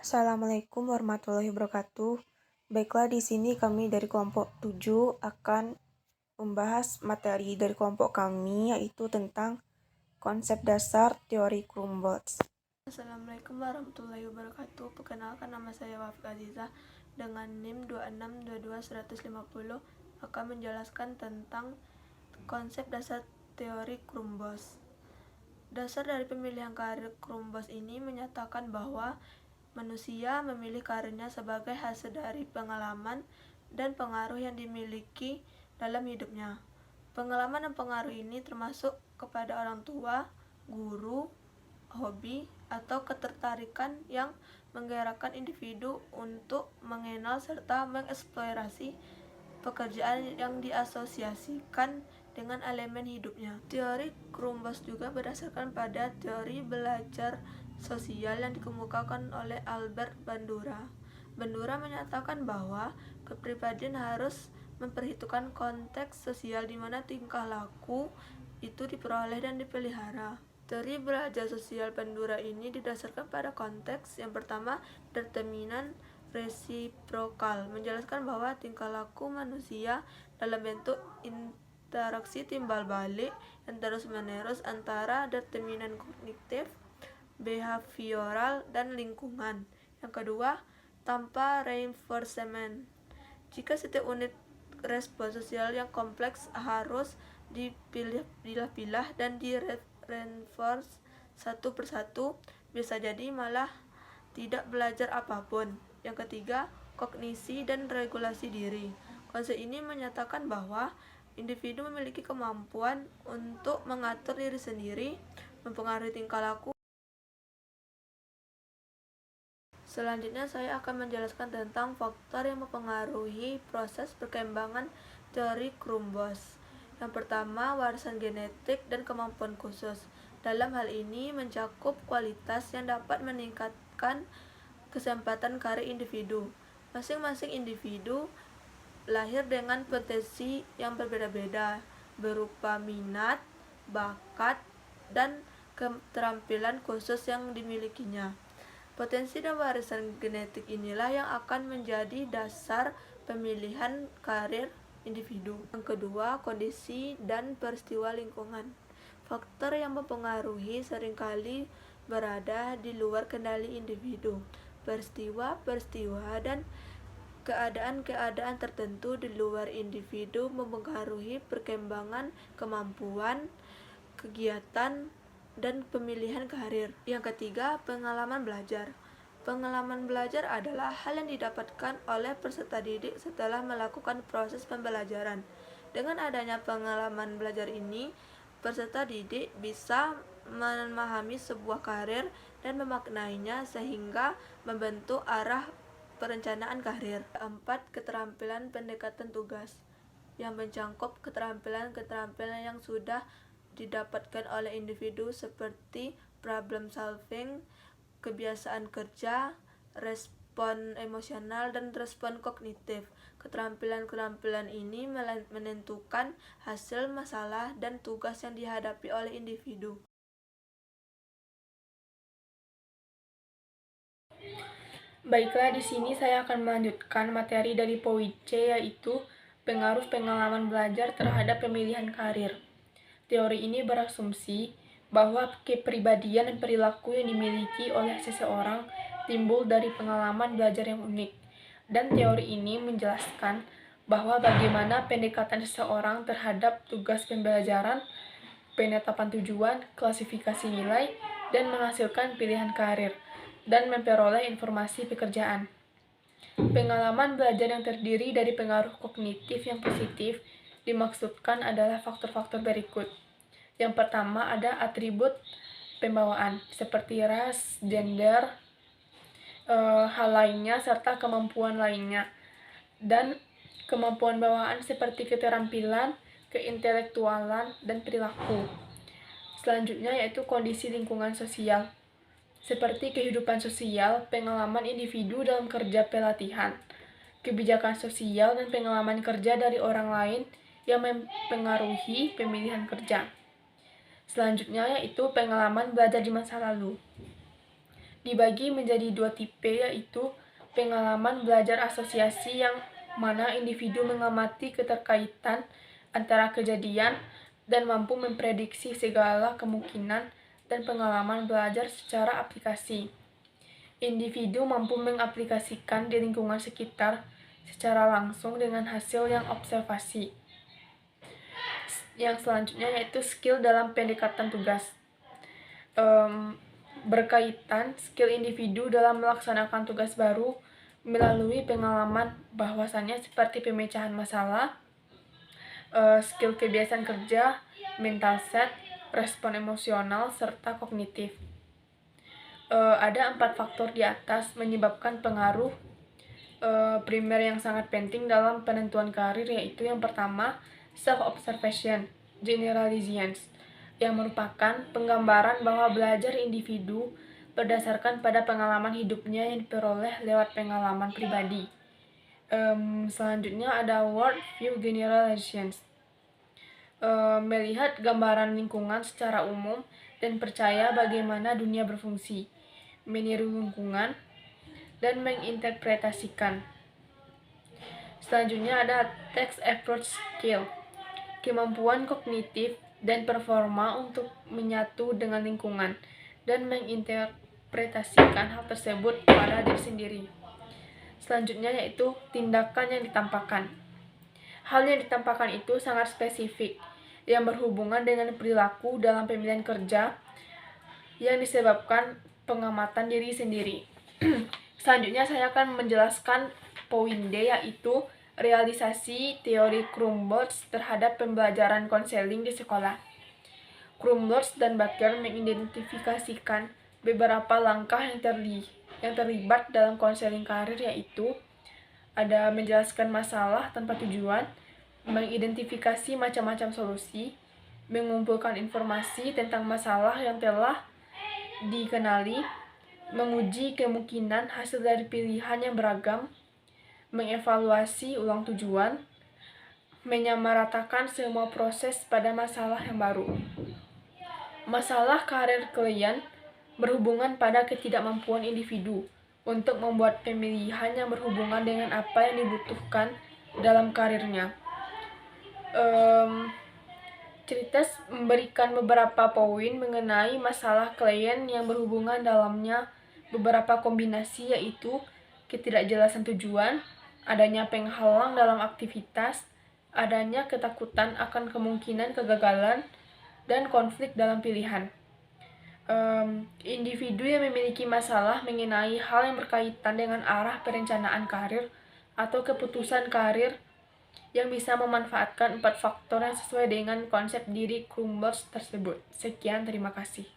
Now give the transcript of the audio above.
Assalamualaikum warahmatullahi wabarakatuh. Baiklah, di sini kami dari kelompok 7 akan membahas materi dari kelompok kami, yaitu tentang konsep dasar teori Krumboltz. Assalamualaikum warahmatullahi wabarakatuh. Perkenalkan, nama saya Wafik Azizah dengan NIM 2622150 akan menjelaskan tentang konsep dasar teori Krumboltz. Dasar dari pemilihan karir Krumboltz ini menyatakan bahwa manusia memilih karirnya sebagai hasil dari pengalaman dan pengaruh yang dimiliki dalam hidupnya. Pengalaman dan pengaruh ini termasuk kepada orang tua, guru, hobi, atau ketertarikan yang menggerakkan individu untuk mengenal serta mengeksplorasi pekerjaan yang diasosiasikan dengan elemen hidupnya. Teori Krumboltz juga berdasarkan pada teori belajar sosial yang dikemukakan oleh Albert Bandura. Bandura menyatakan bahwa kepribadian harus memperhitungkan konteks sosial di mana tingkah laku itu diperoleh dan dipelihara. Teori belajar sosial Bandura ini didasarkan pada konteks yang pertama, determinan resiprokal, menjelaskan bahwa tingkah laku manusia dalam bentuk interaksi timbal balik yang terus-menerus antara determinan kognitif, behavioral, dan lingkungan. Yang kedua, tanpa reinforcement. Jika setiap unit respon sosial yang kompleks harus dipilah-pilah dan di-reinforce satu persatu, bisa jadi malah tidak belajar apapun. Yang ketiga, kognisi dan regulasi diri. Konsep ini menyatakan bahwa individu memiliki kemampuan untuk mengatur diri sendiri, mempengaruhi tingkah laku. Selanjutnya saya akan menjelaskan tentang faktor yang mempengaruhi proses perkembangan teori Krumboltz. Yang pertama, warisan genetik dan kemampuan khusus. Dalam hal ini mencakup kualitas yang dapat meningkatkan kesempatan karir individu. Masing-masing individu lahir dengan potensi yang berbeda-beda, berupa minat, bakat, dan keterampilan khusus yang dimilikinya. Potensi dan warisan genetik inilah yang akan menjadi dasar pemilihan karir individu. Yang kedua, kondisi dan peristiwa lingkungan. Faktor yang mempengaruhi seringkali berada di luar kendali individu. Peristiwa-peristiwa dan keadaan-keadaan tertentu di luar individu mempengaruhi perkembangan kemampuan, kegiatan, dan pemilihan karir. Yang ketiga, pengalaman belajar. Pengalaman belajar adalah hal yang didapatkan oleh peserta didik setelah melakukan proses pembelajaran. Dengan adanya pengalaman belajar ini, peserta didik bisa memahami sebuah karir dan memaknainya sehingga membentuk arah perencanaan karir. Keempat, keterampilan pendekatan tugas yang mencakup keterampilan-keterampilan yang sudah didapatkan oleh individu seperti problem solving, kebiasaan kerja, respon emosional, dan respon kognitif. Keterampilan-keterampilan ini menentukan hasil masalah dan tugas yang dihadapi oleh individu. Baiklah, di sini saya akan melanjutkan materi dari poin C, yaitu pengaruh pengalaman belajar terhadap pemilihan karir. Teori ini berasumsi bahwa kepribadian dan perilaku yang dimiliki oleh seseorang timbul dari pengalaman belajar yang unik. Dan teori ini menjelaskan bahwa bagaimana pendekatan seseorang terhadap tugas pembelajaran, penetapan tujuan, klasifikasi nilai, dan menghasilkan pilihan karir, dan memperoleh informasi pekerjaan. Pengalaman belajar yang terdiri dari pengaruh kognitif yang positif dimaksudkan adalah faktor-faktor berikut. Yang pertama ada atribut pembawaan, seperti ras, gender, hal lainnya, serta kemampuan lainnya. Dan kemampuan bawaan seperti keterampilan, keintelektualan, dan perilaku. Selanjutnya yaitu kondisi lingkungan sosial, seperti kehidupan sosial, pengalaman individu dalam kerja pelatihan, kebijakan sosial, dan pengalaman kerja dari orang lain yang mempengaruhi pemilihan kerja. Selanjutnya yaitu pengalaman belajar di masa lalu. dibagi menjadi 2 tipe, yaitu pengalaman belajar asosiasi yang mana individu mengamati keterkaitan antara kejadian dan mampu memprediksi segala kemungkinan, dan pengalaman belajar secara aplikasi. Individu mampu mengaplikasikan di lingkungan sekitar secara langsung dengan hasil yang observasi. Yang selanjutnya yaitu skill dalam pendekatan tugas. Berkaitan skill individu dalam melaksanakan tugas baru melalui pengalaman bahwasannya seperti pemecahan masalah, skill kebiasaan kerja, mental set, respon emosional, serta kognitif. Ada 4 faktor di atas menyebabkan pengaruh primer yang sangat penting dalam penentuan karir, yaitu yang pertama, self-observation, generalizations, yang merupakan penggambaran bahwa belajar individu berdasarkan pada pengalaman hidupnya yang diperoleh lewat pengalaman pribadi. Selanjutnya ada world view generalizations, melihat gambaran lingkungan secara umum dan percaya bagaimana dunia berfungsi, meniru lingkungan, dan menginterpretasikan. Selanjutnya ada text approach skill, kemampuan kognitif dan performa untuk menyatu dengan lingkungan dan menginterpretasikan hal tersebut pada diri sendiri. Selanjutnya yaitu tindakan yang ditampakkan. Hal yang ditampakkan itu sangat spesifik, yang berhubungan dengan perilaku dalam pemilihan kerja yang disebabkan pengamatan diri sendiri. Selanjutnya saya akan menjelaskan poin D, yaitu realisasi teori Crumbolts terhadap pembelajaran konseling di sekolah. Crumbolts dan Baker mengidentifikasikan beberapa langkah yang terlibat dalam konseling karir, yaitu ada menjelaskan masalah tanpa tujuan, mengidentifikasi macam-macam solusi, mengumpulkan informasi tentang masalah yang telah dikenali, menguji kemungkinan hasil dari pilihan yang beragam, mengevaluasi ulang tujuan, menyamaratakan semua proses pada masalah yang baru. Masalah karir klien berhubungan pada ketidakmampuan individu untuk membuat pemilihan yang berhubungan dengan apa yang dibutuhkan dalam karirnya. Cerita memberikan beberapa poin mengenai masalah klien yang berhubungan dalamnya beberapa kombinasi, yaitu ketidakjelasan tujuan, adanya penghalang dalam aktivitas, adanya ketakutan akan kemungkinan kegagalan, dan konflik dalam pilihan. Individu yang memiliki masalah mengenai hal yang berkaitan dengan arah perencanaan karir atau keputusan karir yang bisa memanfaatkan 4 faktor yang sesuai dengan konsep diri Crumbolts tersebut. Sekian, terima kasih.